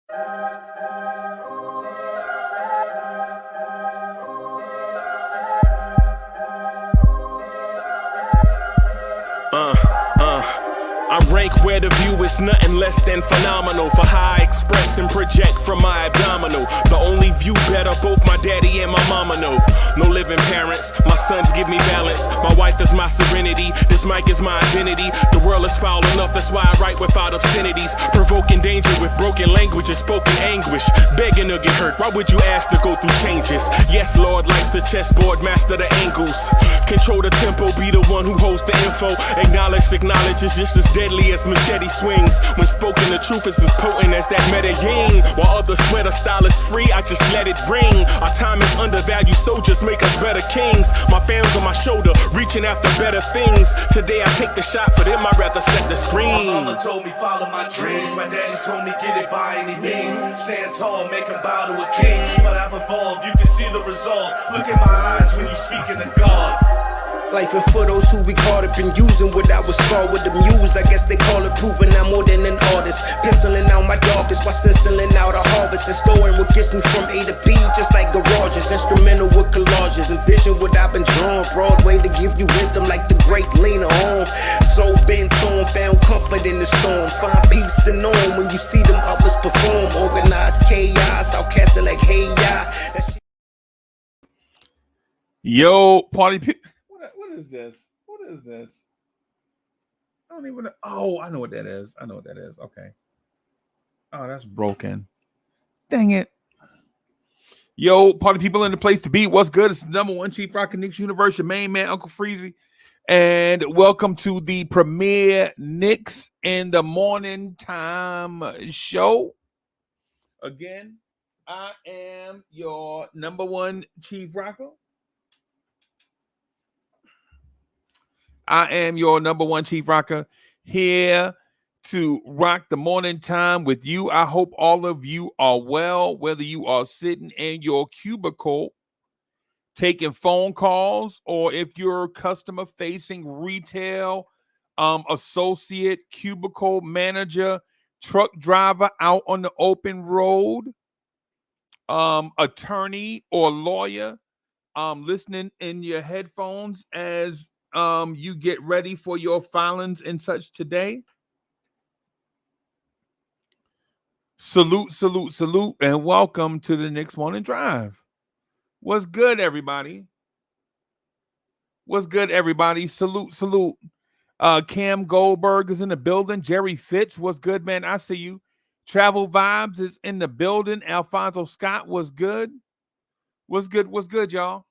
I rank where the view is nothing less than phenomenal. For how I express and project from my abdominal. The only view better, both my daddy and my mama know. No living parents, my sons give me balance. My wife is my serenity, this mic is my identity. The world is foul enough, that's why I write without obscenities. Provoking danger with broken language and spoken anguish. Begging to get hurt, why would you ask to go through changes? Yes, Lord, life's a chessboard, master the angles. Control the tempo, be the one who holds the info. Acknowledge is just as deadly as machete swings. When spoken, the truth is as potent as that Medellin. While others swear the style is free, I just let it ring. Our time is undervalued, soldiers make us better kings. My fans on my shoulder, reaching after better things. Today I take the shot, for them I'd rather set the screen. My mama told me follow my dreams. My daddy told me get it by any means. Stand tall, make him bow to a king. But I've evolved, you can see the resolve. Look in my eyes when you speaking to God. Life and for those who be caught up in using what I was called with the muse. I guess they call it proving I'm more than an artist. Penciling out my darkest while stenciling out a harvest. And storing what gets me from A to B, just like garages. Instrumental with collages. Envision what I've been drawing. Broadway to give you rhythm like the great Lena Horne. So bent on, found comfort in the storm. Find peace and on when you see them others perform. Organized chaos, outcasted like hey ya. Yo, party people. What is this? What is this? I don't even know. Oh, I know what that is. Okay. Oh, that's broken. Dang it. Yo, party people in the place to be. What's good? It's the number one Chief Rock Knicks Universe, your main man, Uncle Freezy. And welcome to the premiere Knicks in the Morning Time show. Again, I am your number one Chief Rocker. I am your number one Chief Rocker, here to rock the morning time with you. I hope all of you are well, whether you are sitting in your cubicle taking phone calls, or if you're customer facing retail, associate, cubicle manager, truck driver out on the open road, attorney or lawyer, listening in your headphones as you get ready for your filings and such today. Salute, salute, salute, and welcome to the Knicks Morning Drive. What's good, everybody? What's good, everybody? Salute, salute. Cam Goldberg is in the building. Jerry Fitz, what's good, man? I see you. Travel Vibes is in the building. Alfonso Scott, what's good? What's good? What's good, y'all?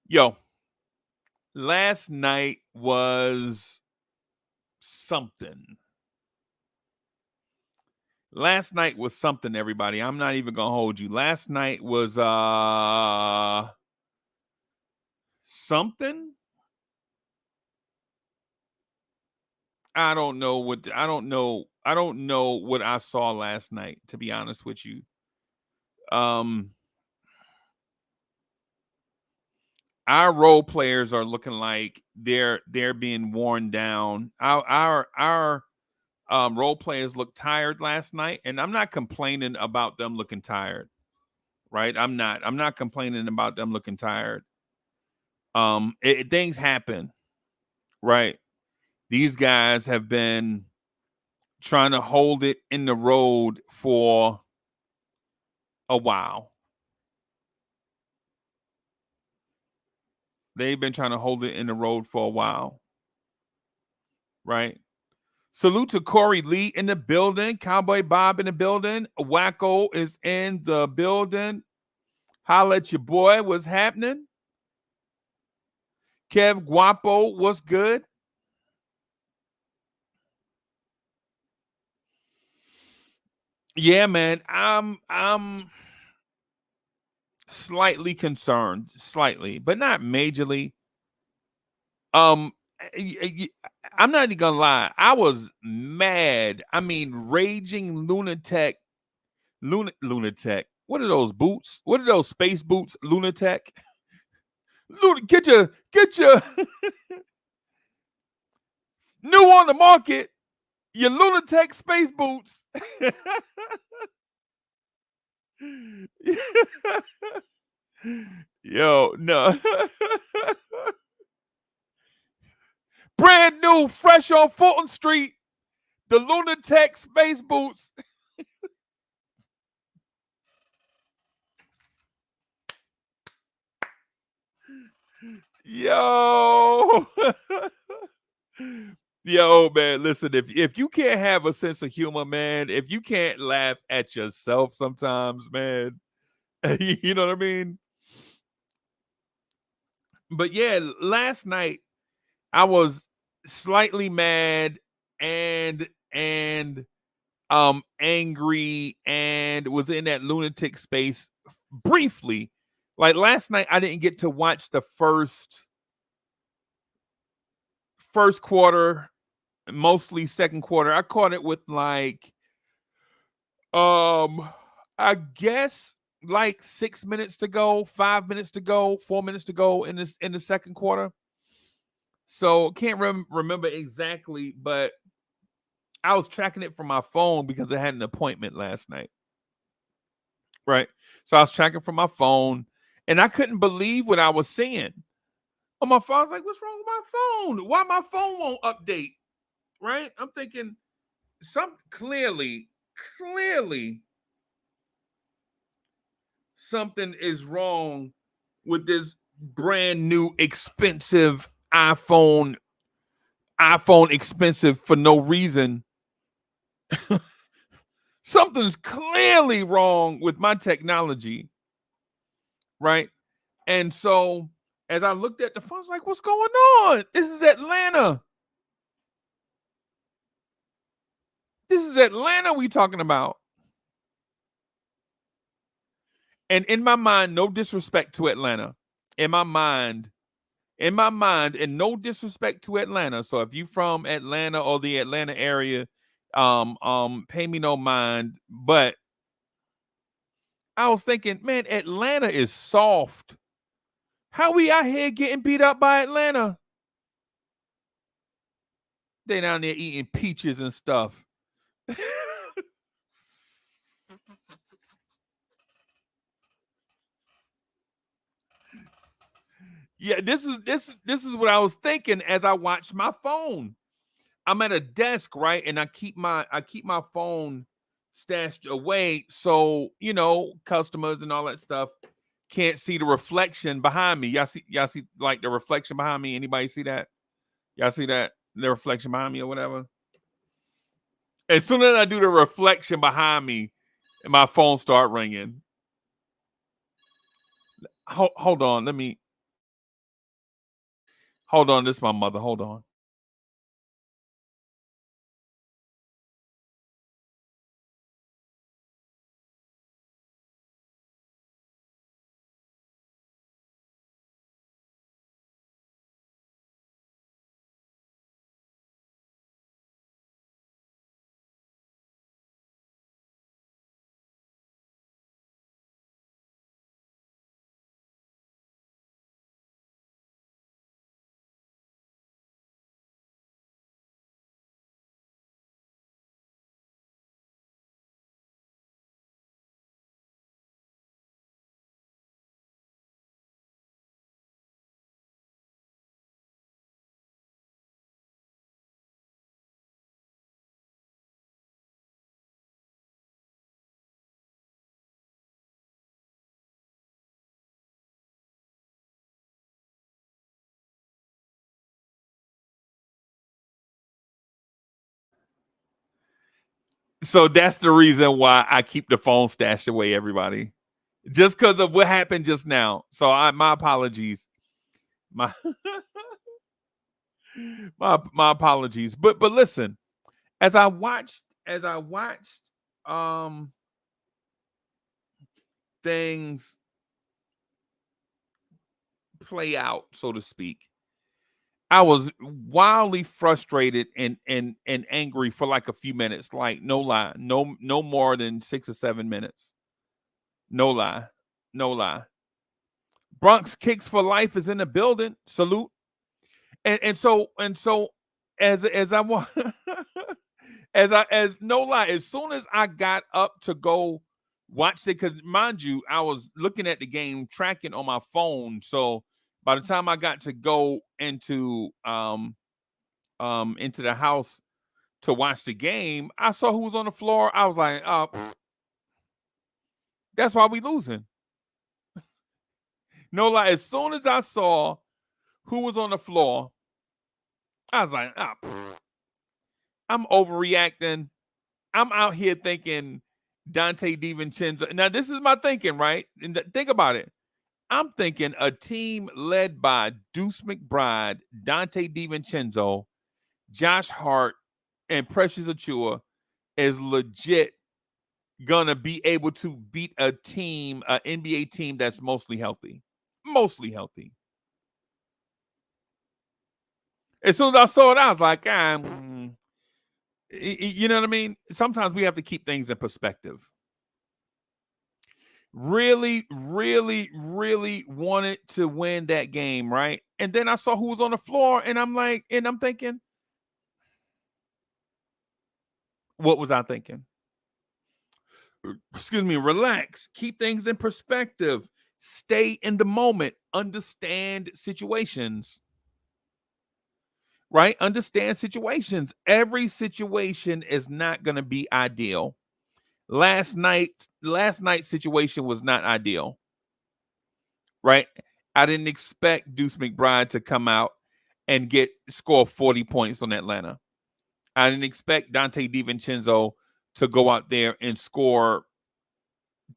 Yo. Last night was something. Last night was something, everybody. I'm not even going to hold you. Last night was something. I don't know what I saw last night, to be honest with you. Our role players are looking like they're being worn down. Our role players look tired last night, and I'm not complaining about them looking tired, right? I'm not complaining about them looking tired. Things happen, right? These guys have been trying to hold it in the road for a while. They've been trying to hold it in the road for a while, right? Salute to Corey Lee in the building. Cowboy Bob in the building. Wacko is in the building. Holla at your boy. What's happening? Kev Guapo, what's good? Yeah, man. I'm slightly concerned, but not majorly. I'm not even gonna lie. I was mad. I mean, raging lunatic. What are those boots? What are those space boots? Lunatic. Get your new on the market. Your lunatic space boots. Yo, no. Brand new, fresh on Fulton Street. The lunatic space boots. Yo. Yo, man, listen, if you can't have a sense of humor, man, if you can't laugh at yourself sometimes, man, you know what I mean? But yeah, last night I was slightly mad and angry and was in that lunatic space briefly. Like last night I didn't get to watch the first quarter, mostly second quarter. I caught it with like I guess like 6 minutes to go, 5 minutes to go, 4 minutes to go in the second quarter. So can't remember exactly, but I was tracking it from my phone because I had an appointment last night. Right. So I was tracking from my phone and I couldn't believe what I was seeing. On my phone, I was like, what's wrong with my phone? Why my phone won't update? Right? I'm thinking clearly something is wrong with this brand new expensive iPhone expensive for no reason. Something's clearly wrong with my technology, right? And so as I looked at the phone, I was like, what's going on? This is Atlanta. This is Atlanta we talking about. And in my mind, no disrespect to Atlanta. In my mind, and no disrespect to Atlanta. So if you from Atlanta or the Atlanta area, pay me no mind. But I was thinking, man, Atlanta is soft. How we out here getting beat up by Atlanta? They down there eating peaches and stuff. Yeah, this is what I was thinking as I watched my phone. I'm at a desk, right? And I keep my phone stashed away so, customers and all that stuff can't see the reflection behind me. Y'all see like the reflection behind me? Anybody see that? Y'all see that? The reflection behind me or whatever? As soon as I do the reflection behind me, my phone start ringing. Hold on, hold on. This is my mother. Hold on. So that's the reason why I keep the phone stashed away, everybody. Just because of what happened just now. So my apologies. My my apologies. But listen, as I watched things play out, so to speak, I was wildly frustrated and angry for like a few minutes. Like no lie, no more than 6 or 7 minutes. No lie, no lie. Bronx Kicks for Life is in the building. Salute. And so as I as no lie, as soon as I got up to go watch it, because mind you, I was looking at the game, tracking on my phone. So by the time I got to go into the house to watch the game, I saw who was on the floor. I was like, oh, that's why we losing. No lie, as soon as I saw who was on the floor, I was like, I'm overreacting. I'm out here thinking Dante DiVincenzo. Now, this is my thinking, right? And think about it. I'm thinking a team led by Deuce McBride, Dante DiVincenzo, Josh Hart, and Precious Achua is legit gonna be able to beat a team, an NBA team that's mostly healthy. Mostly healthy. As soon as I saw it, I was like, you know what I mean? Sometimes we have to keep things in perspective. Really, really, really wanted to win that game, right? And then I saw who was on the floor, and I'm thinking, what was I thinking? Excuse me, relax, keep things in perspective, stay in the moment, understand situations. Right? Understand situations. Every situation is not going to be ideal. Last night's situation was not ideal. Right? I didn't expect Deuce McBride to come out and score 40 points on Atlanta. I didn't expect Dante DiVincenzo to go out there and score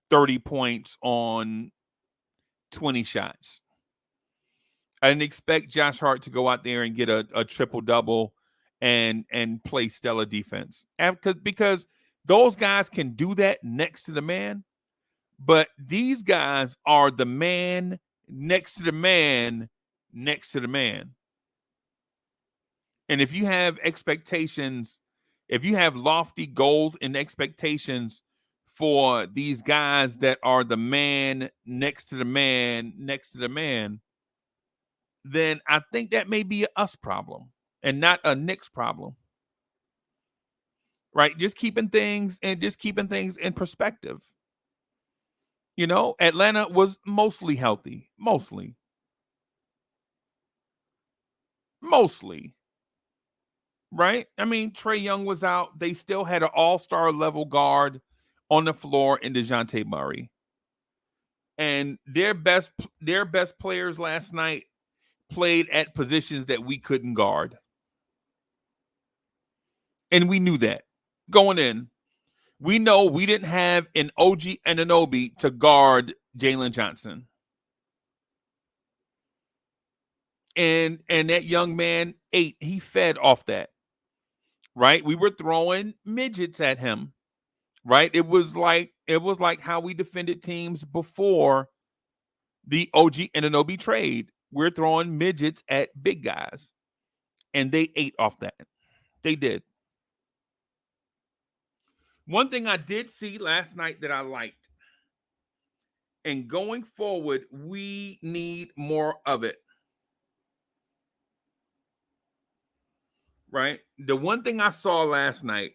30 points on 20 shots. I didn't expect Josh Hart to go out there and get a triple-double and play stellar defense. Because those guys can do that next to the man, but these guys are the man next to the man next to the man. And if you have expectations, if you have lofty goals and expectations for these guys that are the man next to the man next to the man, then I think that may be a us problem and not a Knicks problem. Right? Just keeping things in perspective. You know, Atlanta was mostly healthy. Mostly. Right? I mean, Trae Young was out. They still had an all-star level guard on the floor in DeJounte Murray. And their best players last night played at positions that we couldn't guard. And we knew that going in. We know we didn't have an OG Anunoby to guard Jalen Johnson. And that young man ate. He fed off that. Right? We were throwing midgets at him. Right? It was like how we defended teams before the OG Anunoby trade. We're throwing midgets at big guys. And they ate off that. They did. One thing I did see last night that I liked, and going forward, we need more of it. Right? The one thing I saw last night,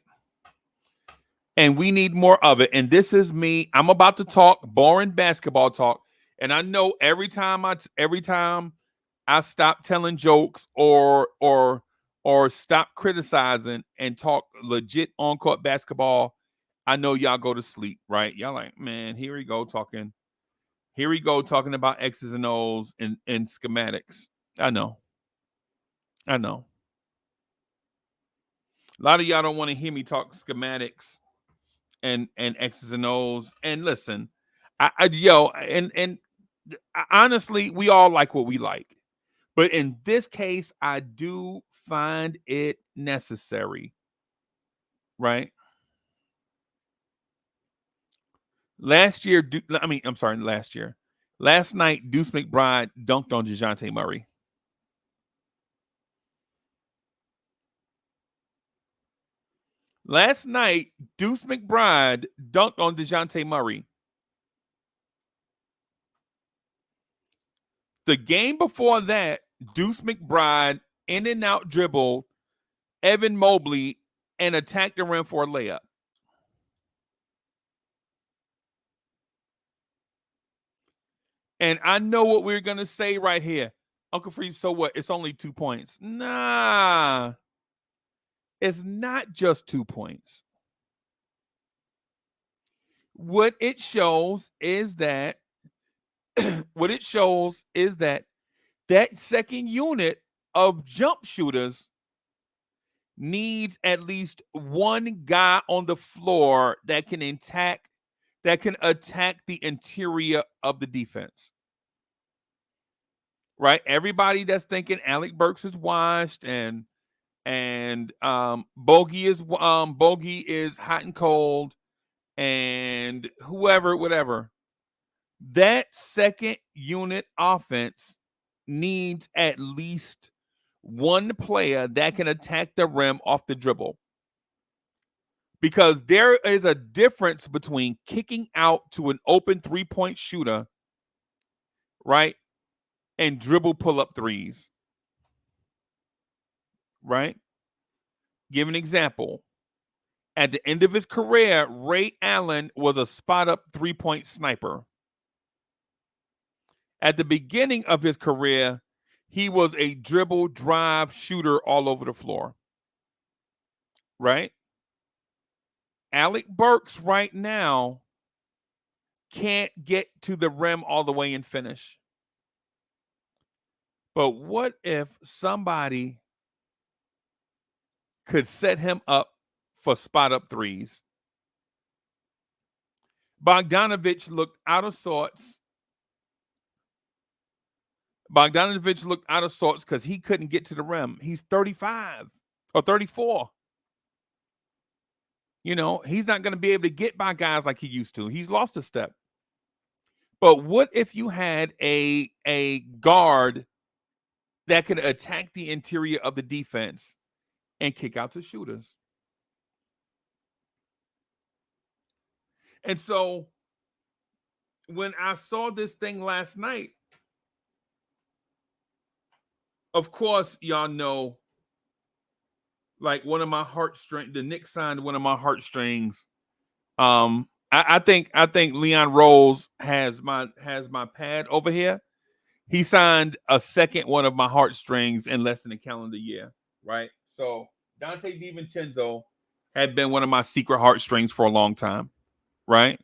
and we need more of it, and this is me. I'm about to talk boring basketball talk, and I know every time I stop telling jokes or stop criticizing and talk legit on-court basketball, I know y'all go to sleep, right? Y'all like, man, here we go talking about X's and O's and schematics. I know. A lot of y'all don't want to hear me talk schematics and X's and O's. And listen, honestly, we all like what we like. But in this case, I do find it necessary. Right? Last night, Deuce McBride dunked on DeJounte Murray. Last night, Deuce McBride dunked on DeJounte Murray. The game before that, Deuce McBride in and out dribble Evan Mobley and attack the rim for a layup. And I know what we're going to say right here. Uncle Freeze, so what? It's only 2 points. Nah. It's not just 2 points. What it shows is that that second unit of jump shooters needs at least one guy on the floor that can attack the interior of the defense. Right? Everybody that's thinking Alec Burks is washed and Bogey is hot and cold, and whatever. That second unit offense needs at least one player that can attack the rim off the dribble. Because there is a difference between kicking out to an open 3-point shooter, right, and dribble pull-up threes. Right? Give an example. At the end of his career, Ray Allen was a spot-up 3-point sniper. At the beginning of his career, he was a dribble drive shooter all over the floor. Right? Alec Burks right now can't get to the rim all the way and finish. But what if somebody could set him up for spot-up threes? Bogdanovich looked out of sorts. Because he couldn't get to the rim. He's 35 or 34. You know, he's not going to be able to get by guys like he used to. He's lost a step. But what if you had a guard that could attack the interior of the defense and kick out to shooters? And so when I saw this thing last night, of course, y'all know, like one of my heartstrings, the Knicks signed one of my heartstrings. I think Leon Rose has my pad over here. He signed a second one of my heartstrings in less than a calendar year, right? So Dante DiVincenzo had been one of my secret heartstrings for a long time, right?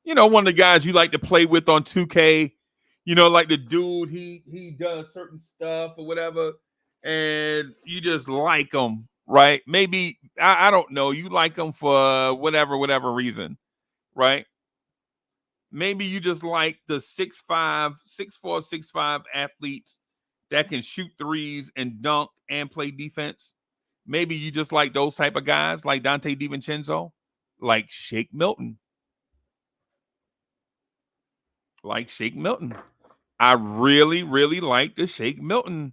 You know, one of the guys you like to play with on 2K, you know, like the dude, he does certain stuff or whatever, and you just like him, right? Maybe, I don't know, you like him for whatever reason, right? Maybe you just like the 6'4", 6'5" athletes that can shoot threes and dunk and play defense. Maybe you just like those type of guys like Dante DiVincenzo, like Shake Milton. I really, really like the Shake Milton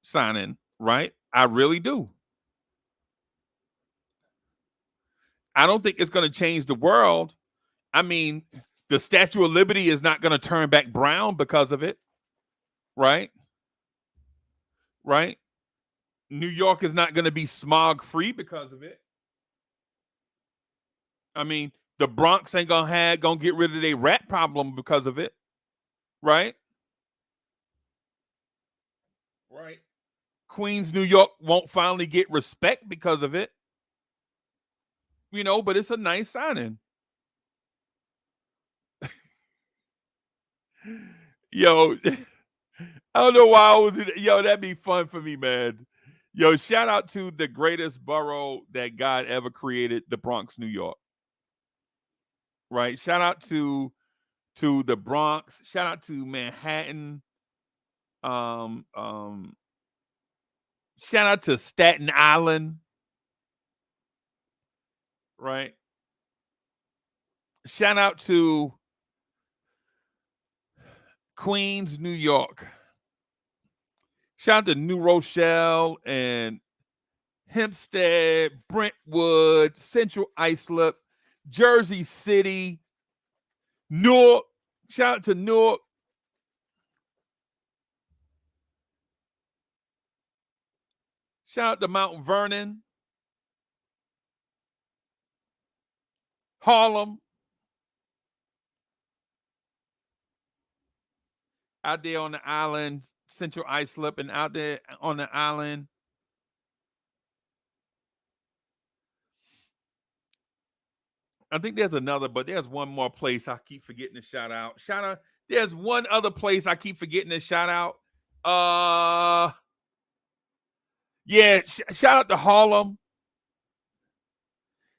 signing, right? I really do. I don't think it's going to change the world. I mean, the Statue of Liberty is not going to turn back brown because of it, right? Right? New York is not going to be smog-free because of it. I mean, the Bronx ain't gonna get rid of their rat problem because of it, right? Right. Queens, New York won't finally get respect because of it. You know, but it's a nice signing. Yo, I don't know why I was that'd be fun for me, man. Yo, shout out to the greatest borough that God ever created, the Bronx, New York. Right? Shout out to the Bronx. Shout out to Manhattan. Shout out to Staten Island. Right? Shout out to Queens, New York. Shout out to New Rochelle and Hempstead, Brentwood, Central Islip, Jersey City, Newark. Shout out to Newark. Shout out to Mount Vernon. Harlem. Out there on the island, Central Islip, and out there on the island. I think there's another, but there's one more place I keep forgetting to shout out. There's one other place I keep forgetting to shout out. Shout out to Harlem.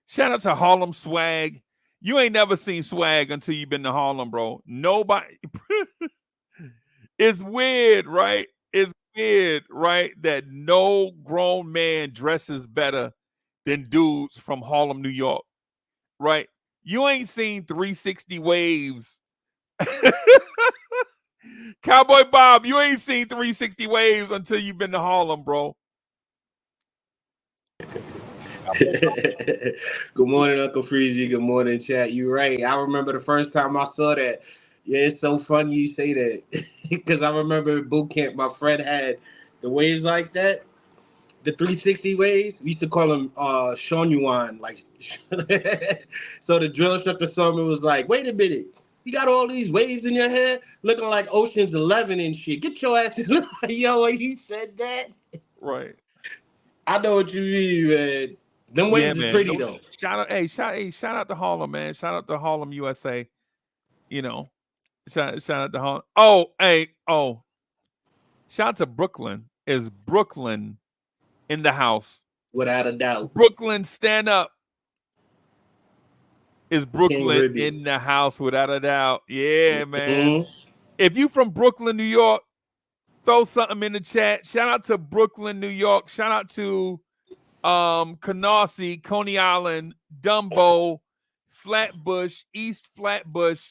Shout out to Harlem Swag. You ain't never seen swag until you've been to Harlem, bro. Nobody. It's weird, right? It's weird, right? That no grown man dresses better than dudes from Harlem, New York, right? You ain't seen 360 waves. Cowboy Bob, you ain't seen 360 waves until you've been to Harlem, bro. Good morning, Uncle Freezy. Good morning, chat. You're right. I remember the first time I saw that. Yeah, it's so funny you say that. Because I remember in boot camp, my friend had the waves like that. The 360 waves. We used to call them Sean Yuan. Like, so the drill instructor saw me and was like, wait a minute. You got all these waves in your hair looking like Ocean's 11 and shit. Get your ass. Yo, when he said that. Right. I know what you mean, man. Them waves is pretty though. Shout out to Harlem, man. Shout out to Harlem, USA. You know, shout out to Harlem. Shout out to Brooklyn. Is Brooklyn in the house? Without a doubt. Brooklyn, stand up. Is Brooklyn in the house? Without a doubt. Yeah, man. Mm-hmm. If you from Brooklyn, New York, throw something in the chat. Shout out to Brooklyn, New York. Shout out to Canarsie, Coney Island, Dumbo, Flatbush, East Flatbush,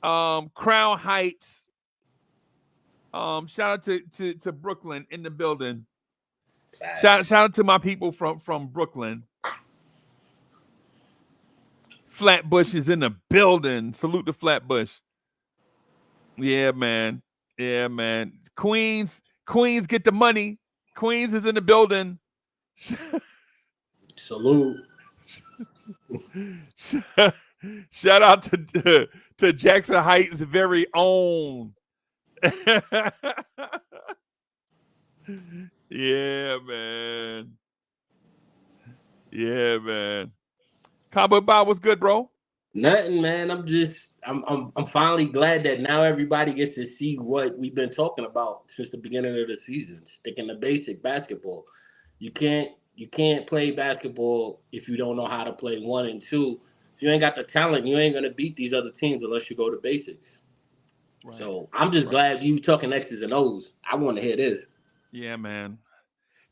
Crown Heights. Shout out to Brooklyn in the building. Shout out to my people from Brooklyn. Flatbush is in the building. Salute to Flatbush. Yeah, man. Yeah, man. Queens get the money. Queens is in the building. Salute. Shout out to Jackson Heights' very own. Yeah, man. Yeah, man. Cowboy Bob, what's good, bro? Nothing, man. I'm finally glad that now everybody gets to see what we've been talking about since the beginning of the season. Sticking to basic basketball. You can't play basketball if you don't know how to play 1 and 2. If you ain't got the talent, you ain't gonna beat these other teams unless you go to basics. Right. So I'm just glad you talking X's and O's. I want to hear this. Yeah, man.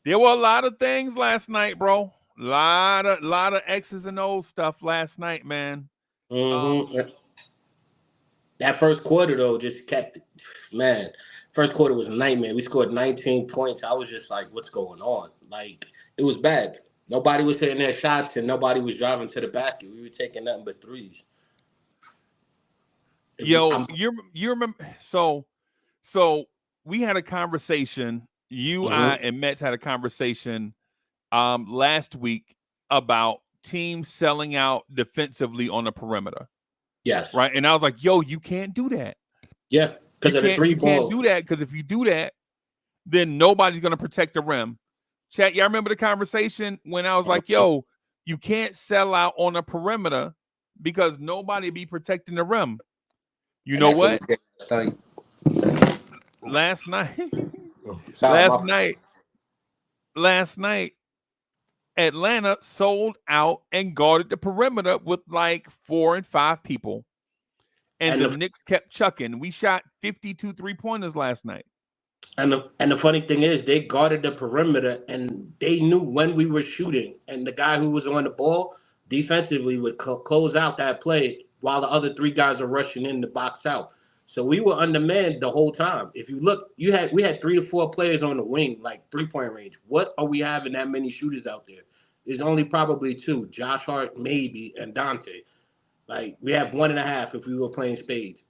There were a lot of things last night, bro. Lot of X's and O's stuff last night, man. Mm-hmm. That first quarter though just kept, man. First quarter was a nightmare. We scored 19 points. I was just like, what's going on? Like, it was bad. Nobody was hitting their shots and nobody was driving to the basket. We were taking nothing but threes. Yo, you remember? So we had a conversation. You, I, and Mets had a conversation last week about teams selling out defensively on the perimeter. Yes. Right. And I was like, yo, you can't do that. Yeah. Because of the 3 balls. You can't do that because if you do that, then nobody's going to protect the rim. Chat, y'all remember the conversation when I was like, yo, you can't sell out on the perimeter because nobody be protecting the rim. You know what? Last night, Atlanta sold out and guarded the perimeter with like 4 and 5 people. And the Knicks kept chucking. We shot 52 3-pointers last night. And the funny thing is, they guarded the perimeter and they knew when we were shooting. And the guy who was on the ball defensively would close out that play while the other 3 guys are rushing in to box out. So we were undermanned the whole time. If you look, we had 3 to 4 players on the wing, like 3-point range. What are we having that many shooters out there? There's only probably 2, Josh Hart maybe and Dante. Like, we have 1.5 if we were playing Spades.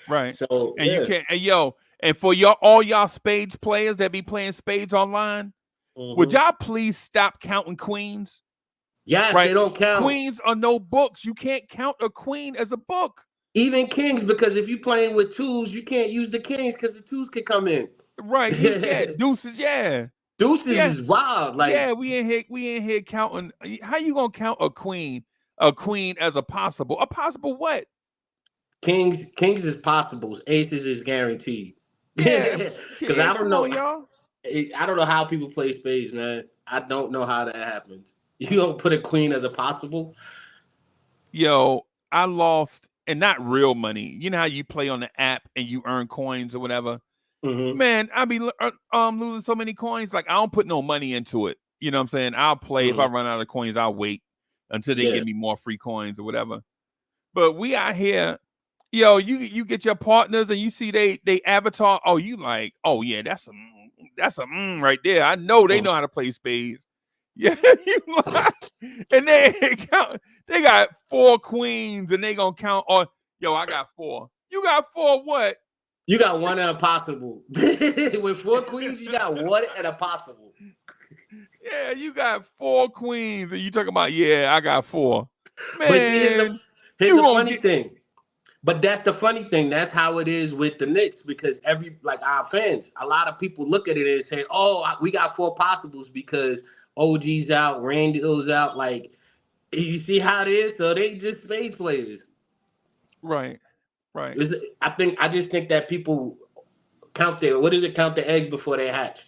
Right. So and you can't, and for all y'all Spades players that be playing Spades online, would y'all please stop counting queens? Yeah, right? they don't count. Queens are no books. You can't count a queen as a book. Even kings, because if you're playing with twos, you can't use the kings because the twos can come in. Right. Deuces, yeah. Deuces Yeah. is wild. Yeah, Like we in here counting. How you gonna count a queen? A queen as a possible? A possible what? kings is possible. Aces is guaranteed. Yeah. Because Yeah, I don't come know. on, y'all. I don't know how people play spades, man. I don't know how that happens. You don't put a queen as a possible. Yo, I lost, and not real money. You know how you play on the app and you earn coins or whatever? Mm-hmm. Man, I be losing so many coins. Like, I don't put no money into it. You know what I'm saying? I'll play. If I run out of coins, I'll wait until they give me more free coins or whatever. But we out here, yo, you get your partners and you see they avatar. Oh, you like, oh yeah, that's a right there. I know they know how to play spades. Yeah, you like, and they got 4 queens and they gonna count on. Yo, I got 4. You got 4 what? You got 1 and a possible. With 4 queens, you got 1 and a possible. Yeah, you got 4 queens and you talking about, yeah, I got 4. Man, But here's the funny thing. But that's the funny thing. That's how it is with the Knicks, because our fans, a lot of people look at it and say, "Oh, we got 4 possibles because OG's out, Randall's out." Like, you see how it is? So they just spades players. Right. I just think that people count the eggs before they hatch.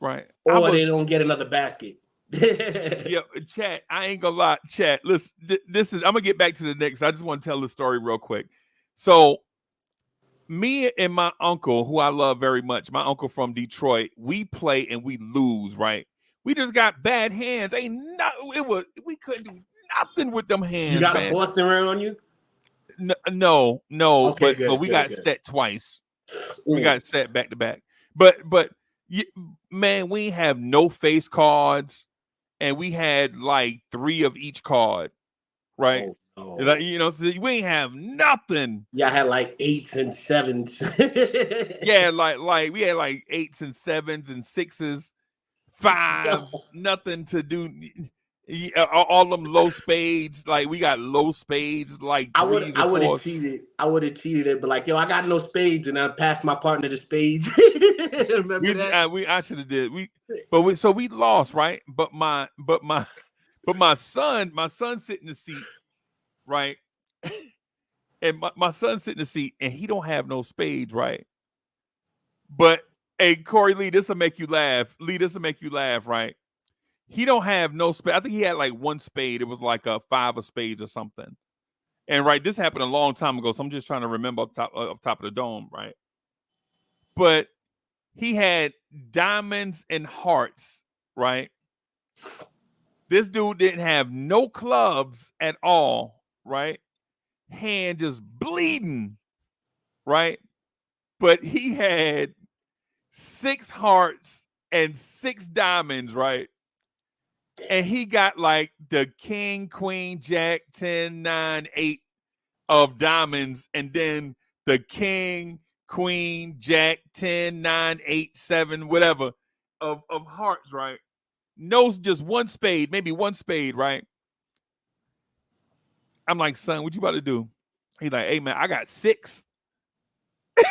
Right. Or they don't get another basket. Yeah, chat. I ain't gonna lie, chat. Listen, I'm gonna get back to the Knicks. I just want to tell the story real quick. So, me and my uncle, who I love very much, my uncle from Detroit, we play and we lose. Right? We just got bad hands. We couldn't do nothing with them hands. You got man. a Boston round on you? No. Okay, but we got good. set twice. Ooh. We got set back to back. But man, we have no face cards. And we had like 3 of each card, right? Oh. Like, so we ain't have nothing. Yeah, I had like 8s and 7s. Yeah, like we had like 8s and 7s and 6s, 5s, nothing to do. All them low spades, like we got low spades, like I would have cheated. It, but like, yo, I got no spades, and I passed my partner the spades. Remember that? I should have did. So we lost, right? But my son sit in the seat, right? And my son sit in the seat, and he don't have no spades, right? But hey, Corey Lee, this will make you laugh. Right? He don't have no spade. I think he had like 1 spade. It was like a 5 of spades or something. And right, this happened a long time ago, so I'm just trying to remember off top of the dome, right? But he had diamonds and hearts, right? This dude didn't have no clubs at all, right? Hand just bleeding, right? But he had 6 hearts and 6 diamonds, right? And he got like the king, queen, jack, 10, 9, 8 of diamonds, and then the king, queen, jack, 10, 9, 8, 7, whatever of hearts, right? No, just 1 spade, maybe 1 spade, right? I'm like, son, what you about to do? He's like, hey man, I got 6. I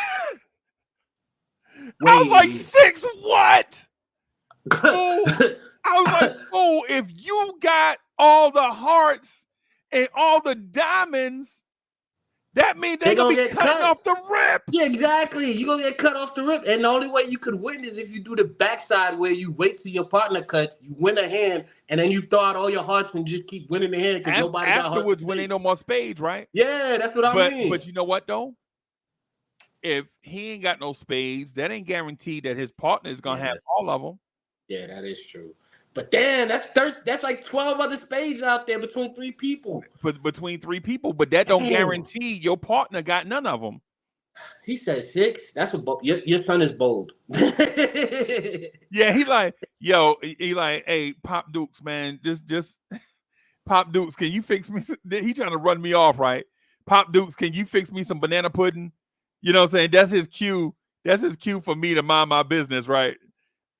was like, 6 what? I was like, oh, if you got all the hearts and all the diamonds, that means they're gonna be cutting off the rip. Yeah, exactly. You're gonna get cut off the rip. And the only way you could win is if you do the backside where you wait till your partner cuts, you win a hand, and then you throw out all your hearts and just keep winning the hand because nobody got hearts. Afterwards, when ain't no more spades, right? Yeah, that's what I mean. But you know what though? If he ain't got no spades, that ain't guaranteed that his partner is gonna have all of them. Yeah, that is true. But damn, that's like 12 other spades out there between 3 people. Between 3 people, but that don't guarantee your partner got none of them. He said 6. That's what your son is bold. Yeah, he like, yo, he like, hey, Pop Dukes, man, just Pop Dukes, can you fix me? He trying to run me off, right? Pop Dukes, can you fix me some banana pudding? You know what I'm saying? That's his cue. That's his cue for me to mind my business, right?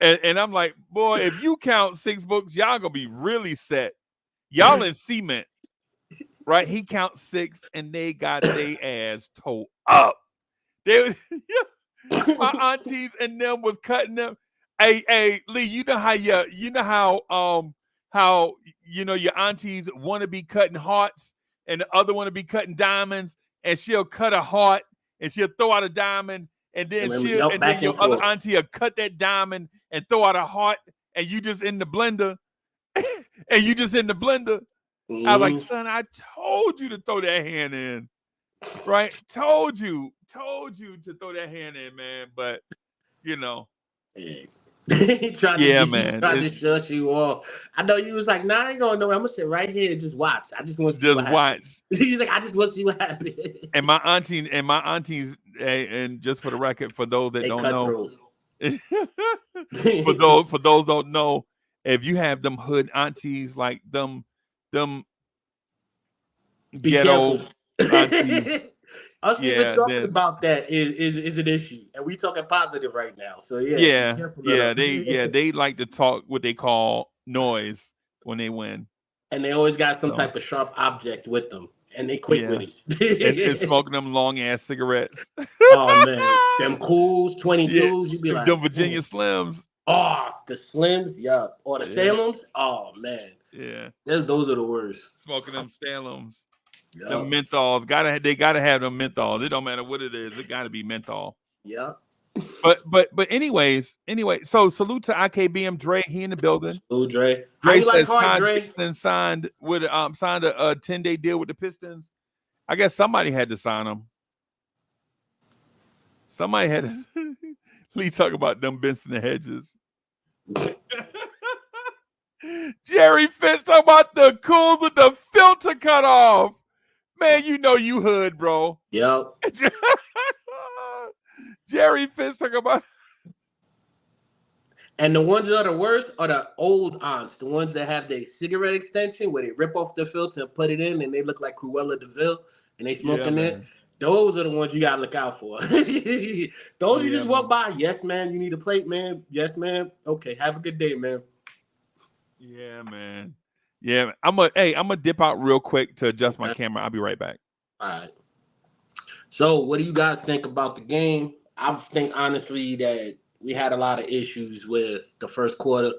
And I'm like, boy, if you count 6 books, y'all gonna be really set. Y'all in cement, right? He counts 6, and they got their ass towed up. They, my aunties and them was cutting them. Hey, Lee, you know how your aunties want to be cutting hearts, and the other want to be cutting diamonds, and she'll cut a heart, and she'll throw out a diamond, and then back your and other forth. auntie will cut that diamond and throw out a heart, and you just in the blender, and you just in the blender. I was like, son, I told you to throw that hand in, right? Told you to throw that hand in, man. But Yeah. He tried to shush you off. I know you was like, nah, I ain't going nowhere. I'm gonna sit right here and just watch. I just want to see what happens. He's like, I just want to see what happens. And my aunties, and just for the record, for those that don't know, for those don't know, if you have them hood aunties like them be ghetto careful. aunties, Us even talking about that is an issue, and we talking positive right now. So be careful. They like to talk what they call noise when they win, and they always got some type of sharp object with them, and they quick with it. and smoking them long ass cigarettes. Oh man, them Cools 22s, you be like them Virginia Slims. Oh, the Slims, yeah, or the Salems. Oh man, those are the worst. Smoking them Salems. The menthols they gotta have them menthols. It don't matter what it is. It gotta be menthol. Yeah. But anyway, so salute to IKBM Dre. He in the building. Salute Dre. How you like hard, Dre? Signed a 10-day deal with the Pistons. I guess somebody had to sign him. Somebody had to. Lee talk about them Benson and Hedges. Jerry Finch talk about the Cools with the filter cut off. Man, you know you hood, bro. Yep. Jerry Finch talk about. And the ones that are the worst are the old aunts, the ones that have the cigarette extension where they rip off the filter and put it in, and they look like Cruella DeVille, and they smoking it. Those are the ones you gotta look out for. Those you just walk by. Yes, man. You need a plate, man. Yes, man. Okay. Have a good day, man. Yeah, man. Yeah, I'm gonna dip out real quick to adjust my camera. I'll be right back. All right. So, what do you guys think about the game? I think honestly that we had a lot of issues with the first quarter.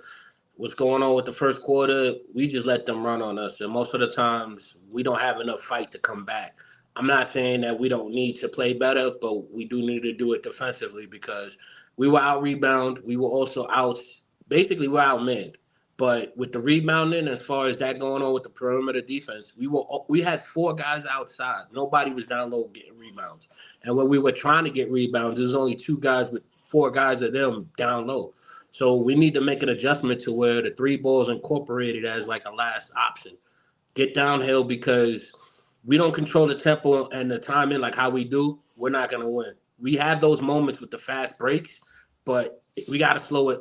What's going on with the first quarter? We just let them run on us, and most of the times we don't have enough fight to come back. I'm not saying that we don't need to play better, but we do need to do it defensively because we were out rebound. We were also basically we're outmanned. But with the rebounding, as far as that going on with the perimeter defense, we had 4 guys outside. Nobody was down low getting rebounds. And when we were trying to get rebounds, there was only 2 guys with 4 guys of them down low. So we need to make an adjustment to where the 3 balls incorporated as like a last option. Get downhill because we don't control the tempo and the timing like how we do. We're not going to win. We have those moments with the fast breaks, but we got to slow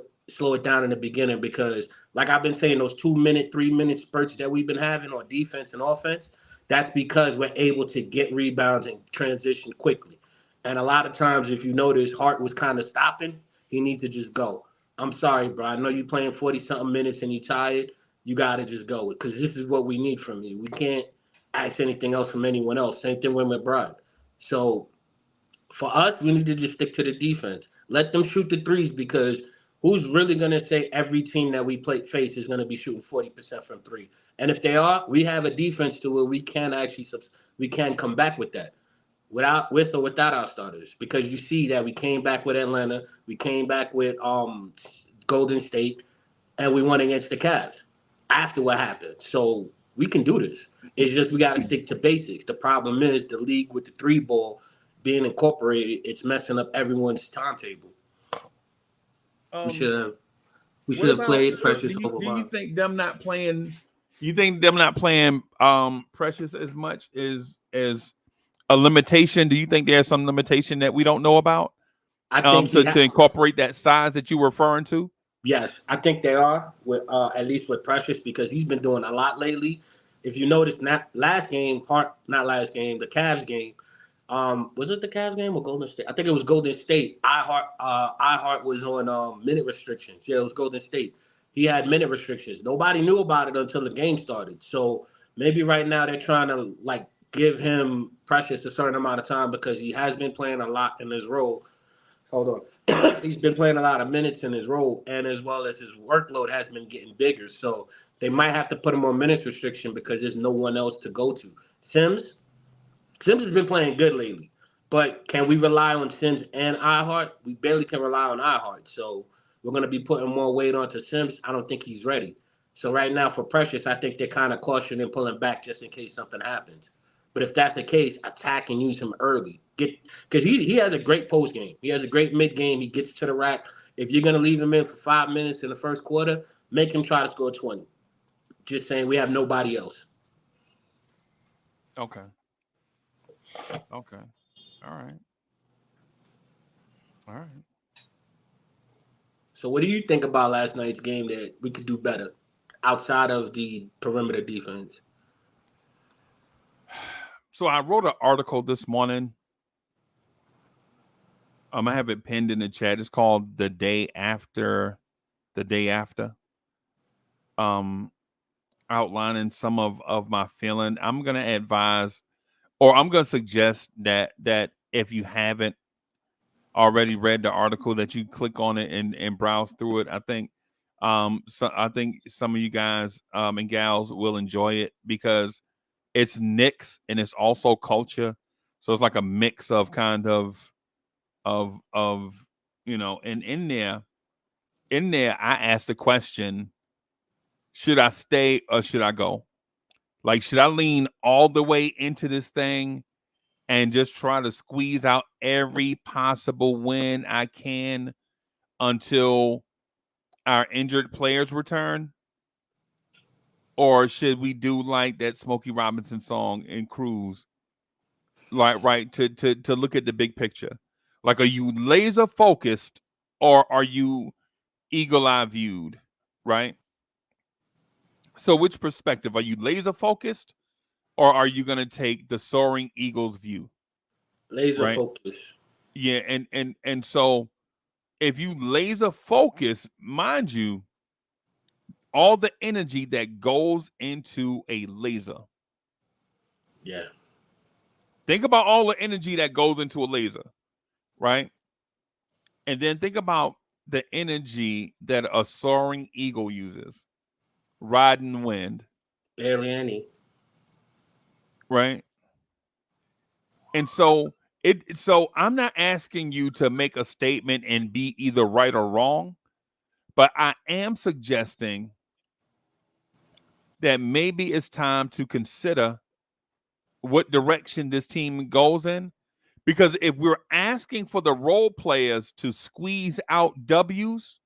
it down in the beginning because like I've been saying, those 2-minute, 3-minute spurts that we've been having on defense and offense, that's because we're able to get rebounds and transition quickly. And a lot of times, if you notice, Hart was kind of stopping. He needs to just go. I'm sorry, bro. I know you're playing 40-something minutes and you're tired. You got to just go because this is what we need from you. We can't ask anything else from anyone else. Same thing with McBride. So for us, we need to just stick to the defense. Let them shoot the threes because who's really going to say every team that we face is going to be shooting 40% from 3? And if they are, we have a defense to where we can come back with that with or without our starters because you see that we came back with Atlanta, we came back with Golden State, and we won against the Cavs after what happened. So we can do this. It's just we got to stick to basics. The problem is the league with the 3 ball being incorporated, it's messing up everyone's timetable. We should have played Precious over Do you think them not playing? You think them not playing Precious as much is a limitation? Do you think there's some limitation that we don't know about? I think to incorporate that size that you were referring to. Yes, I think they are with at least with Precious because he's been doing a lot lately. If you notice, the Cavs game. Was it the Cavs game or Golden State? I think it was Golden State. iHeart was on minute restrictions. Yeah, it was Golden State. he had minute restrictions. Nobody knew about it until the game started. So maybe right now they're trying to like give him Precious a certain amount of time because he has been playing a lot in his role. Hold on. He's been playing a lot of minutes in his role, and as well as his workload has been getting bigger. So they might have to put him on minutes restriction because there's no one else to go to. Sims has been playing good lately, but can we rely on Sims and iHeart? We barely can rely on iHeart. So we're going to be putting more weight onto Sims. I don't think he's ready. So right now for Precious, I think they're kind of cautioning and pulling back just in case something happens. But if that's the case, attack and use him early. Because he has a great post game. He has a great mid game. He gets to the rack. If you're going to leave him in for 5 minutes in the first quarter, make him try to score 20. Just saying we have nobody else. Okay. Okay. All right. All right. So what do you think about last night's game that we could do better outside of the perimeter defense? So I wrote an article this morning. I have it pinned in the chat. It's called The Day After. Outlining some of my feeling. I'm gonna advise, or I'm gonna suggest that if you haven't already read the article, that you click on it and browse through it. I think some of you guys and gals will enjoy it because it's Knicks and it's also culture. So it's like a mix of kind of you know, and in there I asked the question, should I stay or should I go? Like, should I lean all the way into this thing and just try to squeeze out every possible win I can until our injured players return? Or should we do like that Smokey Robinson song and cruise? Like, right, to look at the big picture. Like, are you laser focused or are you eagle-eye viewed? Right? So which perspective? Are you laser focused or are you going to take the soaring eagle's view? Laser Right? focus. Yeah, and so if you laser focus, mind you, all the energy that goes into a laser. Yeah. Think about all the energy that goes into a laser, right? And then think about the energy that a soaring eagle uses, riding wind, Barely any. right? And so I'm not asking you to make a statement and be either right or wrong, but I am suggesting that maybe it's time to consider what direction this team goes in. Because if we're asking for the role players to squeeze out W's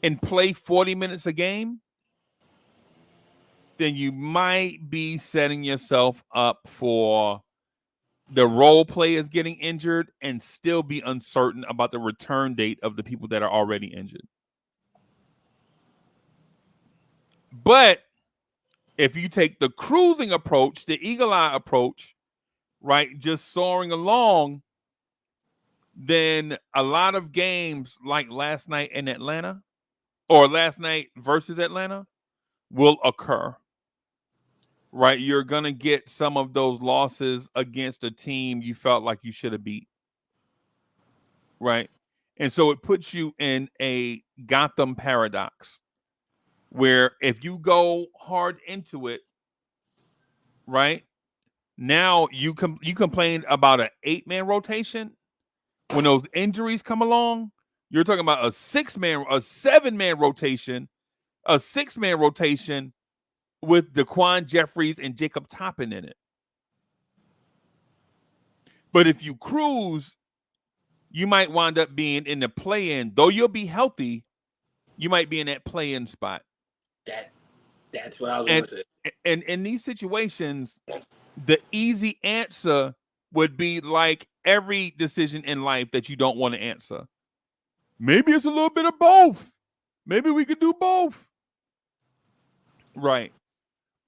and play 40 minutes a game, then you might be setting yourself up for the role players getting injured and still be uncertain about the return date of the people that are already injured. But if you take the cruising approach, the eagle eye approach, right, just soaring along, then a lot of games like last night in Atlanta or last night versus Atlanta will occur, right? You're going to get some of those losses against a team you felt like you should have beat, right? And so it puts you in a Gotham paradox where if you go hard into it, right, now you complain about an 8-man rotation. When those injuries come along, you're talking about a 7-man rotation, a 6-man rotation with Daquan Jeffries and Jacob Toppin in it. But if you cruise, you might wind up being in the play-in. Though you'll be healthy, you might be in that play-in spot. That's what I was going to say. And in these situations, the easy answer would be like every decision in life that you don't want to answer. Maybe it's a little bit of both. Maybe we could do both. Right.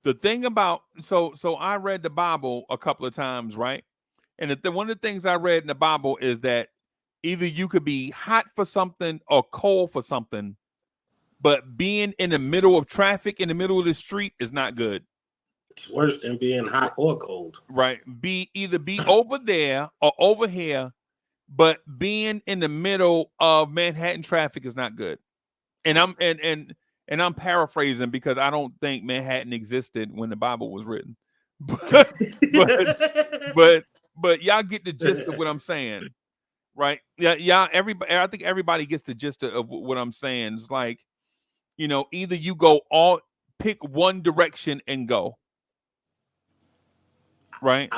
The thing about so I read the Bible a couple of times, right? And one of the things I read in the Bible is that either you could be hot for something or cold for something, but being in the middle of traffic, in the middle of the street, is not good. It's worse than being hot or cold. Right? Either be over there or over here, but being in the middle of Manhattan traffic is not good. And I'm paraphrasing because I don't think Manhattan existed when the Bible was written. But but y'all get the gist of what I'm saying, right? Yeah, everybody. I think everybody gets the gist of what I'm saying. It's like, either you pick one direction and go, right?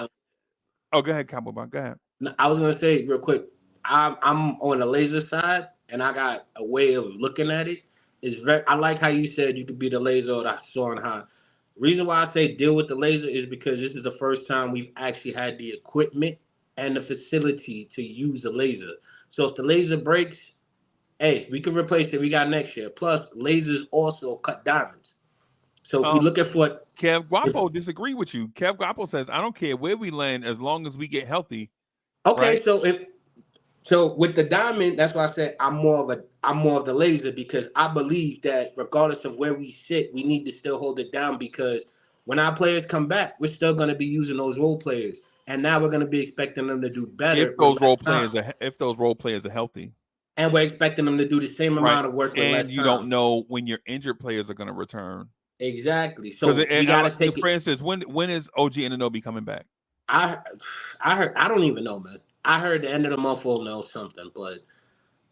Oh, go ahead, Cowboy Bob. Go ahead. I was gonna say real quick. I'm on the laser side, and I got a way of looking at it. I like how you said you could be the laser or the soaring high. Reason why I say deal with the laser is because this is the first time we've actually had the equipment and the facility to use the laser. So if the laser breaks, hey, we can replace it. We got next year. Plus, lasers also cut diamonds. So if we look at what Kev Guapo disagree with you. Kev Guapo says, I don't care where we land as long as we get healthy. okay, right? So with the diamond, that's why I said I'm more of the laser, because I believe that regardless of where we sit, we need to still hold it down, because when our players come back, we're still going to be using those role players, and now we're going to be expecting them to do better if those role players are healthy, and we're expecting them to do the same amount of work with less and time. you don't know when your injured players are going to return. Exactly. So we got to take it. For instance, when is OG Anunoby coming back? I heard. I don't even know, man. I heard the end of the month we'll know something, but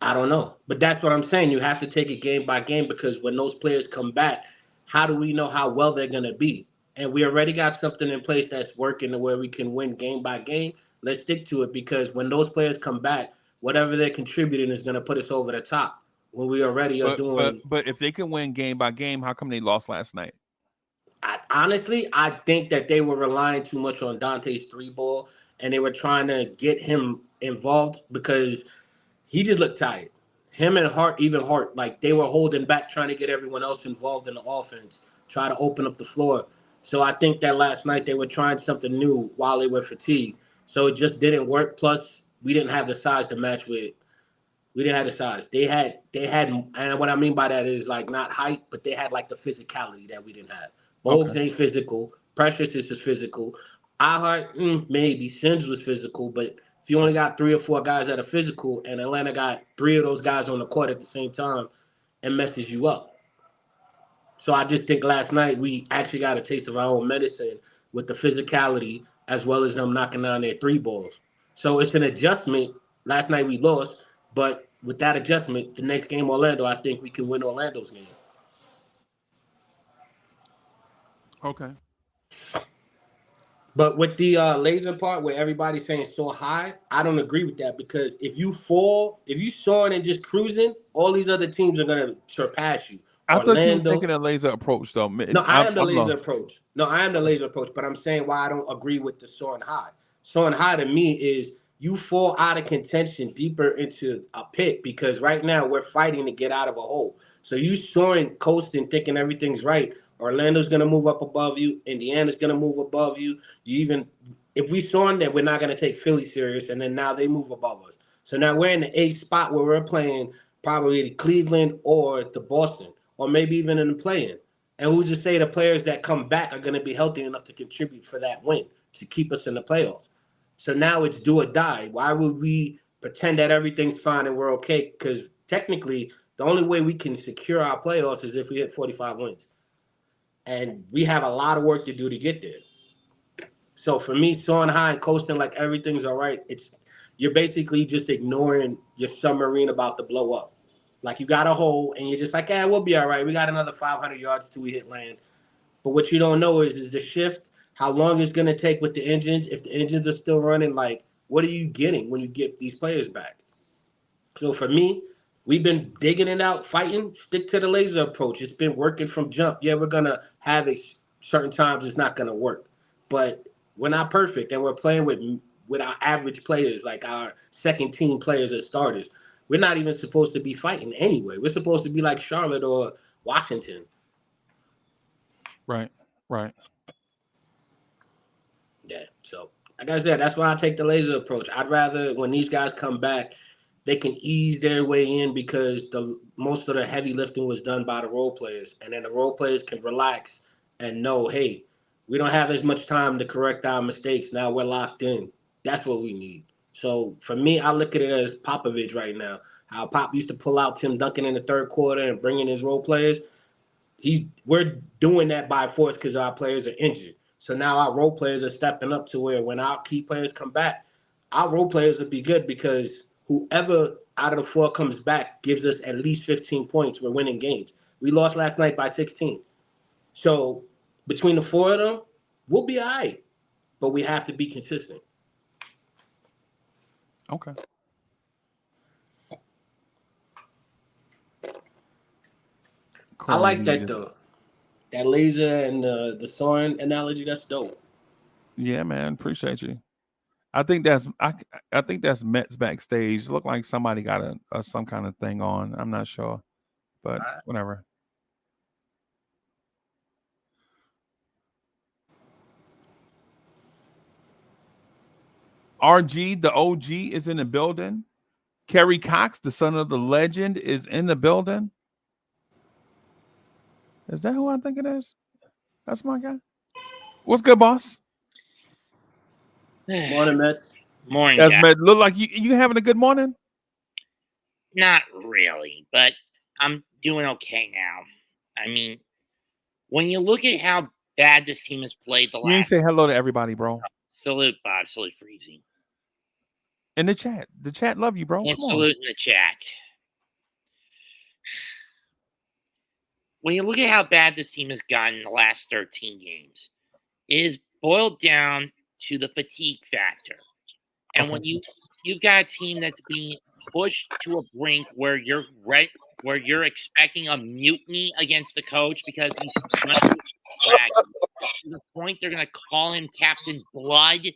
I don't know. But that's what I'm saying. You have to take it game by game, because when those players come back, how do we know how well they're going to be? And we already got something in place that's working to where we can win game by game. Let's stick to it, because when those players come back, whatever they're contributing is going to put us over the top when we already are doing. But if they can win game by game, how come they lost last night? I think that they were relying too much on Dante's three ball, and they were trying to get him involved because he just looked tired. Him and Hart, like they were holding back, trying to get everyone else involved in the offense, try to open up the floor. So I think that last night they were trying something new while they were fatigued. So it just didn't work. Plus, we didn't have the size to match with. We didn't have the size. They had, and what I mean by that is like not height, but they had like the physicality that we didn't have. Bogues ain't physical. Precious is physical. iHeart, maybe. Sims was physical, but if you only got 3 or 4 guys that are physical, and Atlanta got 3 of those guys on the court at the same time, it messes you up. So I just think last night we actually got a taste of our own medicine with the physicality as well as them knocking down their 3 balls. So it's an adjustment. Last night we lost, but with that adjustment, the next game, Orlando, I think we can win Orlando's game. Okay. But with the laser part where everybody's saying so high, I don't agree with that, because if you soaring and just cruising, all these other teams are going to surpass you. I thought you were taking a laser approach, though. No, I am the laser approach. No, I am the laser approach, but I'm saying why I don't agree with the soaring high. Soaring high to me is you fall out of contention deeper into a pit, because right now we're fighting to get out of a hole. So you soaring, coasting, thinking everything's right. Orlando's going to move up above you. Indiana's going to move above you. If we soaring, then we're not going to take Philly serious, and then now they move above us. So now we're in the 8th spot where we're playing probably the Cleveland or the Boston, or maybe even in the play-in. And who's to say the players that come back are going to be healthy enough to contribute for that win, to keep us in the playoffs? So now it's do or die. Why would we pretend that everything's fine and we're okay? Because technically, the only way we can secure our playoffs is if we hit 45 wins. And we have a lot of work to do to get there. So for me, soaring high and coasting like everything's all right, you're basically just ignoring your submarine about to blow up. Like you got a hole and you're just like, we'll be all right. We got another 500 yards till we hit land. But what you don't know is the shift, how long it's going to take with the engines. If the engines are still running, like what are you getting when you get these players back? So for me, we've been digging it out, fighting, stick to the laser approach. It's been working from jump. Yeah, we're going to have it certain times it's not going to work. But we're not perfect, and we're playing with our average players, like our second team players as starters. We're not even supposed to be fighting anyway. We're supposed to be like Charlotte or Washington. Right. Yeah, so like I said, that's why I take the laser approach. I'd rather when these guys come back they can ease their way in because most of the heavy lifting was done by the role players, and then the role players can relax and know, hey, we don't have as much time to correct our mistakes. Now we're locked in. That's what we need. So for me, I look at it as Popovich right now. How Pop used to pull out Tim Duncan in the third quarter and bring in his role players. We're doing that by force because our players are injured. So now our role players are stepping up to where when our key players come back, our role players will be good because whoever out of the four comes back gives us at least 15 points. We're winning games. We lost last night by 16. So between the four of them, we'll be all right. But we have to be consistent. Okay. I like that though. That laser and the soaring analogy, that's dope. Yeah, man. Appreciate you. I think that's Mets backstage. Look like somebody got a some kind of thing on. I'm not sure, but whatever. RG, the OG, is in the building. Kerry Cox, the son of the legend, is in the building. Is that who I think it is? That's my guy. What's good, boss? Morning, Mets. Morning, That's Jack. Met. Look like you having a good morning. Not really, but I'm doing okay now. I mean, when you look at how bad this team has played the You ain't last, say hello to everybody, bro. salute Bob, salute Freezy, In the chat love you, bro. and Come on. salute in the chat. When you look at how bad this team has gotten in the last 13 games, it is boiled down to the fatigue factor. And Okay. when you've got a team that's being pushed to a brink where you're expecting a mutiny against the coach because he's running flag to the point they're going to call him Captain Blood.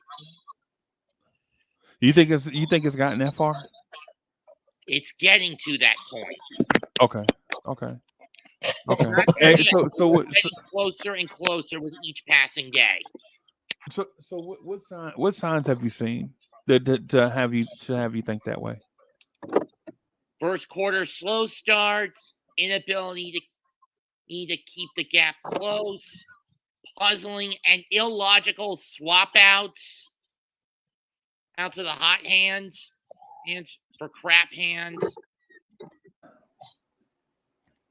You think it's gotten that far? It's getting to that point. Okay. It's not Hey, getting so closer and closer with each passing day. what signs have you seen that to have you think that way? First quarter slow starts, inability to keep the gap close, puzzling and illogical swap outs out to the hot hands for crap hands.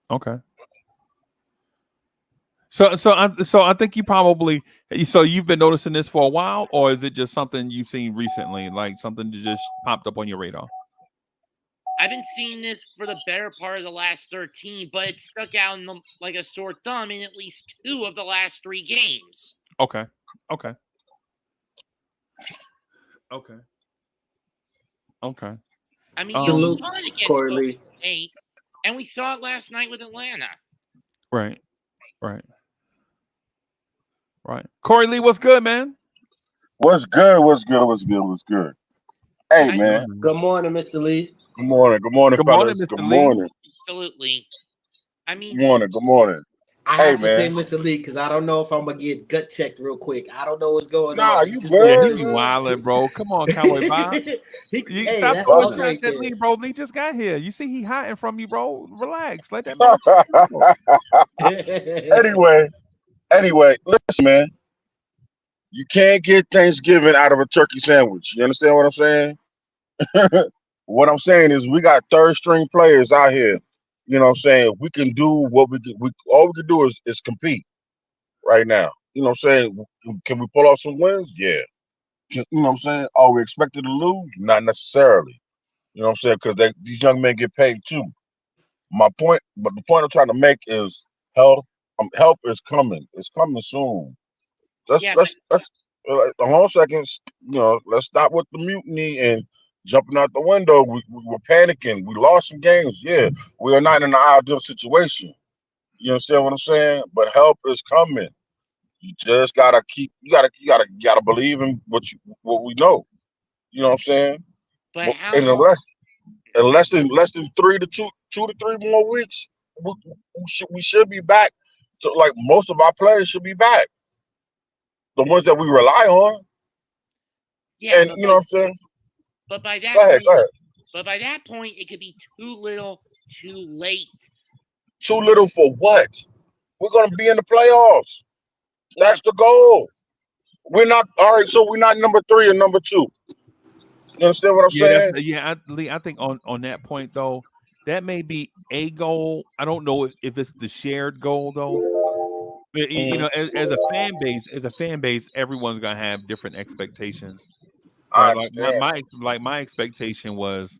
Okay. So I think you've been noticing this for a while, or is it just something you've seen recently, like something that just popped up on your radar? I've been seeing this for the better part of the last 13, but it stuck out like a sore thumb in at least 2 of the last 3 games. Okay. I mean, you saw it against Corey Golden Lee. State, and we saw it last night with Atlanta. Right. Corey Lee, what's good, man? What's good? Hey, man. Good morning, Mr. Lee. Good morning, Good morning, fellas. Mr. Good Lee. morning. Absolutely. I mean, Good morning. I Hey, have to say, man. Mr. Lee, because I don't know if I'm gonna get gut checked real quick. I don't know what's going Nah, on. you Just good, Yeah, he wanted be to- wildin', bro. Come on, Cowboy Bob. hey, Stop that's throwing love shots right at there. Lee, bro. Lee just got here. You see he hiding from you, bro. Relax. Let that man chill. Anyway, listen, man. You can't get Thanksgiving out of a turkey sandwich. You understand what I'm saying? What I'm saying is we got third string players out here. You know what I'm saying? We can do what all we can do is compete right now. You know what I'm saying? Can we pull off some wins? Yeah. You know what I'm saying? Are we expected to lose? Not necessarily. You know what I'm saying? Because these young men get paid too. But the point I'm trying to make is health. Help is coming. It's coming soon. Let's hold on a second. You know, let's stop with the mutiny and jumping out the window. We're panicking. We lost some games. Yeah, we are not in an ideal situation. You understand what I'm saying? But help is coming. You just gotta keep. You gotta believe in what we know. You know what I'm saying? but how? And in less than 2 to 3 more weeks, we should be back. To, like most of our players should be back. The ones that we rely on. Yeah, And you know what I'm saying? But by that Go ahead. But by that point, it could be too little, too late. Too little for what? We're gonna be in the playoffs. Or That's the goal. We're not all right. So we're not number 3 and number 2. You understand what I'm Yeah, saying? Lee, I think on that point though, that may be a goal. I don't know if it's the shared goal though. You know, as a fan base, everyone's gonna have different expectations, I right? Like understand. my expectation was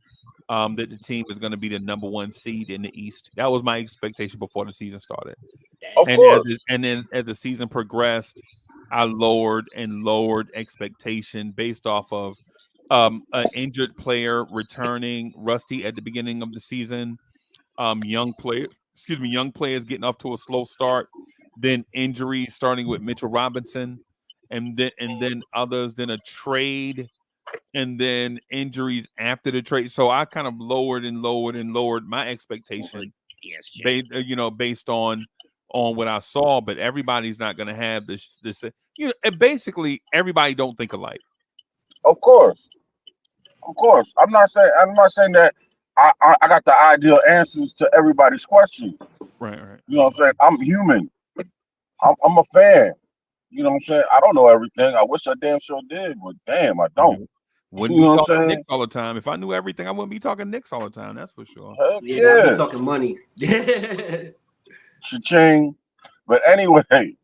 that the team is going to be the number 1 seed in the East. That was my expectation before the season started. Of course. And then as the season progressed, I lowered and lowered expectation based off of an injured player returning rusty at the beginning of the season, young players getting off to a slow start, then injuries starting with Mitchell Robinson, and then others, then a trade, and then injuries after the trade. So I kind of lowered and lowered and lowered my expectation based on what I saw. But everybody's not going to have this. And basically everybody don't think alike. Of course. Of course. I'm not saying that I got the ideal answers to everybody's questions. Right. You know what I'm saying? I'm human. I'm a fan. You know what I'm saying? I don't know everything. I wish I damn sure did, but damn, I don't. Wouldn't You be know what I'm talking saying? Knicks all the time. If I knew everything, I wouldn't be talking Knicks all the time. That's for sure. Heck Yeah, I'll be yeah. talking money. Cha-ching. But anyway, to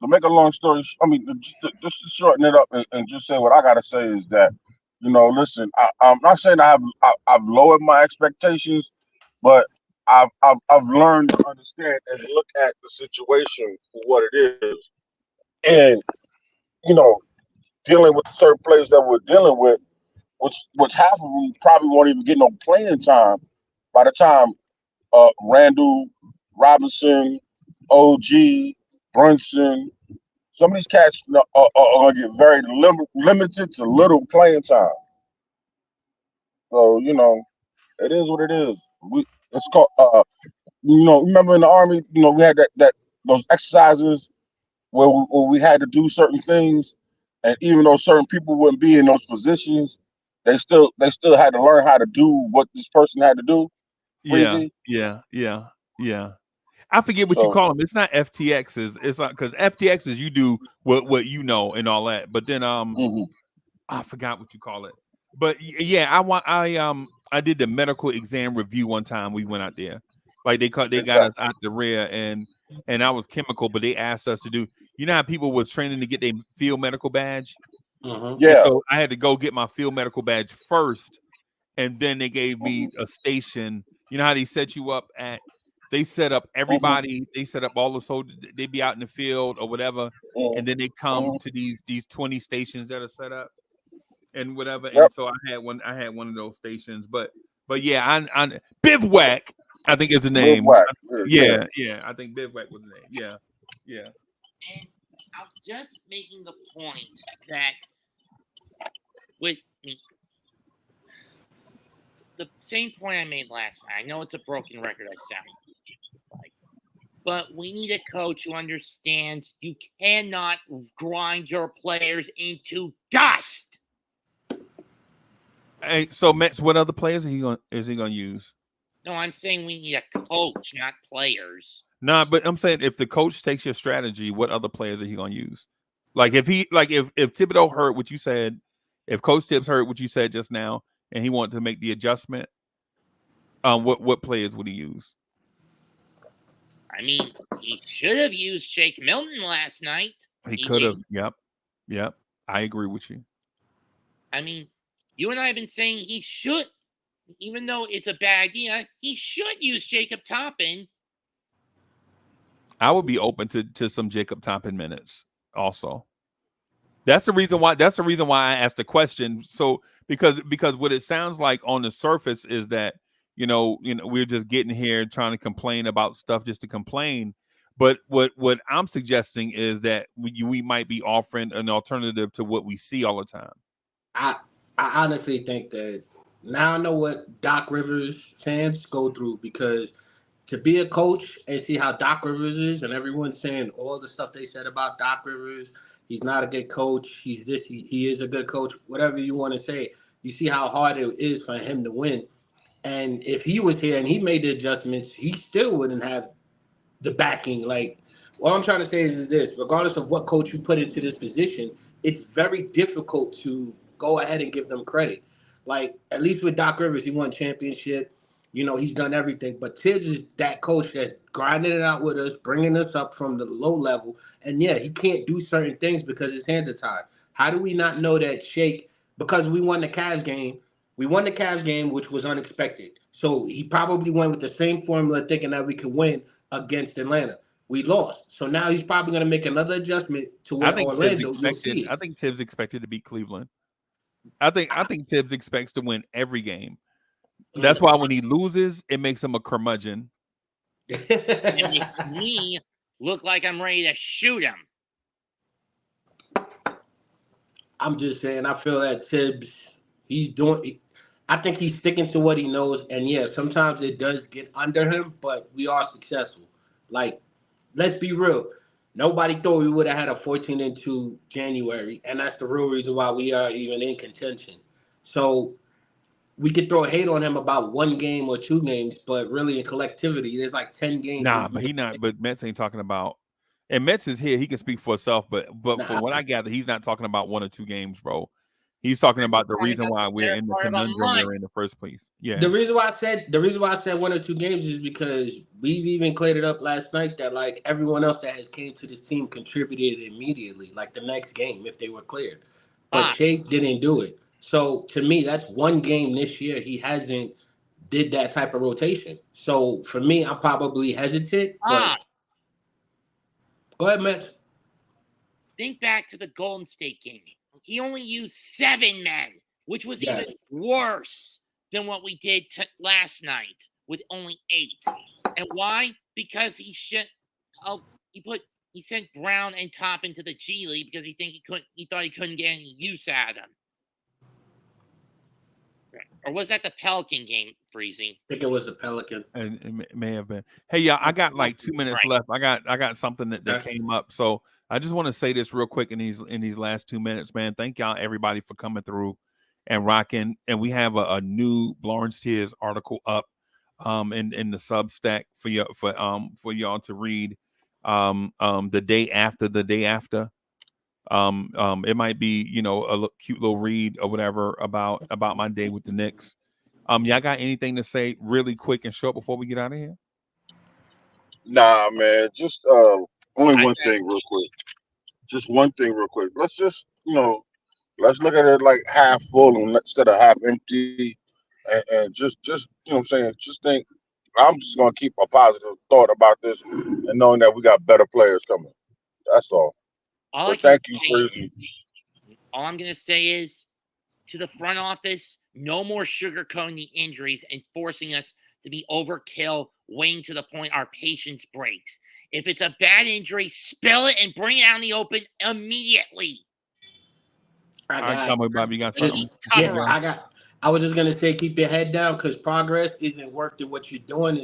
make a long story, just to shorten it up and just say what I gotta say is that, listen, I'm not saying I've lowered my expectations, but I've learned to understand and look at the situation for what it is, and you know, dealing with the certain players that we're dealing with, which half of them probably won't even get no playing time by the time Randall, Robinson, OG, Brunson. Some of these cats are going to get very limited to little playing time. So it is what it is. It's called remember in the army, we had that those exercises where we had to do certain things, and even though certain people wouldn't be in those positions, they still had to learn how to do what this person had to do. Yeah. Breezy. I forget what you So call them. It's not FTXs. It's not because FTXs you do what you know and all that. But then mhm. I forgot what you call it. But yeah, I did the medical exam review one time. We went out there, like they got us Exactly. out the rear, and I was chemical, but they asked us to do. You know how people was training to get their field medical badge, and Yeah. so I had to go get my field medical badge first, and then they gave me Mhm, a station. You know how they set you up at? They set up mhm, everybody. They set up all the soldiers. They be out in the field or whatever, mhm, and then they come mhm. to these 20 stations that are set up and whatever. And Yep. so I had one of those stations. But yeah, I bivouac. I think is the name. Bivouac. Yeah, yeah. Yeah. I think bivouac was the name. Yeah. And I'm just making the point that with the same point I made last night. I know it's a broken record. I sound like, but we need a coach who understands you cannot grind your players into dust. Hey, so Mets, what other players is he gonna use? No, I'm saying we need a coach, not players. Nah, but I'm saying if the coach takes your strategy, what other players are he gonna use? Like if Thibodeau heard what you said, if Coach Tibbs heard what you said just now, and he wanted to make the adjustment, what players would he use? I mean, he should have used Shake Milton last night. He could have. Yep. I agree with you. I mean, you and I have been saying he should, even though it's a bad idea, he should use Jacob Toppin. I would be open to some Jacob Toppin minutes also. That's the reason why I asked the question. So because what it sounds like on the surface is that we're just getting here trying to complain about stuff just to complain. But what I'm suggesting is that we might be offering an alternative to what we see all the time. I honestly think that now I know what Doc Rivers fans go through, because to be a coach and see how Doc Rivers is, and everyone's saying all the stuff they said about Doc Rivers, he's not a good coach, he's this, he is a good coach, whatever you want to say. You see how hard it is for him to win. And if he was here and he made the adjustments, he still wouldn't have the backing. Like, what I'm trying to say is this: regardless of what coach you put into this position, it's very difficult to go ahead and give them credit. Like, at least with Doc Rivers, he won championship. You know, he's done everything. But Tibbs is that coach that's grinding it out with us, bringing us up from the low level. And yeah, he can't do certain things because his hands are tied. How do we not know that Shake? Because we won the Cavs game. We won the Cavs game, which was unexpected. So he probably went with the same formula, thinking that we could win against Atlanta. We lost. So now he's probably going to make another adjustment to where Orlando, you'll see it. I think Tibbs expected to beat Cleveland. I think Tibbs expects to win every game. That's why when he loses, it makes him a curmudgeon. It makes me look like I'm ready to shoot him. I'm just saying, I feel that Tibbs, I think he's sticking to what he knows. And yeah, sometimes it does get under him, but we are successful. Like, let's be real. Nobody thought we would have had a 14-2 January, and that's the real reason why we are even in contention. So we could throw hate on him about one game or two games, but really in collectivity, there's like 10 games. Nah, but he not. But Mets ain't talking about. And Mets is here. He can speak for himself. But from what I gather, he's not talking about one or two games, bro. He's talking about the reason why we're in the conundrum we're in the first place. Yeah. The reason why I said one or two games is because we've even cleared it up last night that like everyone else that has came to this team contributed immediately, like the next game if they were cleared. But Shake didn't do it. So to me, that's one game this year he hasn't did that type of rotation. So for me, I'm probably hesitant. But go ahead, Matt. Think back to the Golden State game. He only used 7 men, which was even worse than what we did last night with only 8. And why? Because he sent Brown and Top into the G League because he thought he couldn't get any use out of them. Or was that the Pelican game, Freezy? I think it was the Pelican. And it may have been. Hey, y'all, I got like 2 minutes left. I got something that came up. So I just want to say this real quick in these last 2 minutes, man. Thank y'all everybody for coming through and rocking. And we have a new Lawrence Tears article up in the Substack for y'all to read the day after. It might be, a cute little read or whatever about my day with the Knicks. Y'all got anything to say really quick and short before we get out of here? Nah, man. Just only one thing real quick. Just one thing real quick. Let's just, let's look at it like half full instead of half empty. And just you know what I'm saying? Just think I'm just gonna keep a positive thought about this and knowing that we got better players coming. That's all. Thank you, Freezy. All I'm gonna say is to the front office, no more sugarcoating the injuries and forcing us to be overkill, weighing to the point our patience breaks. If it's a bad injury, spill it and bring it out in the open immediately. I was just gonna say, keep your head down because progress isn't work to what you're doing.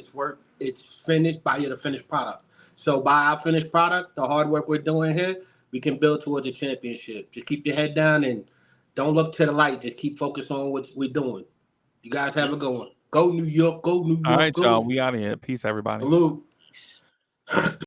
It's finished by the finished product. So by our finished product, the hard work we're doing here, we can build towards a championship. Just keep your head down and don't look to the light. Just keep focused on what we're doing. You guys have a good one. Go New York. Go New York. All right, y'all. We out of here. Peace, everybody. Salute.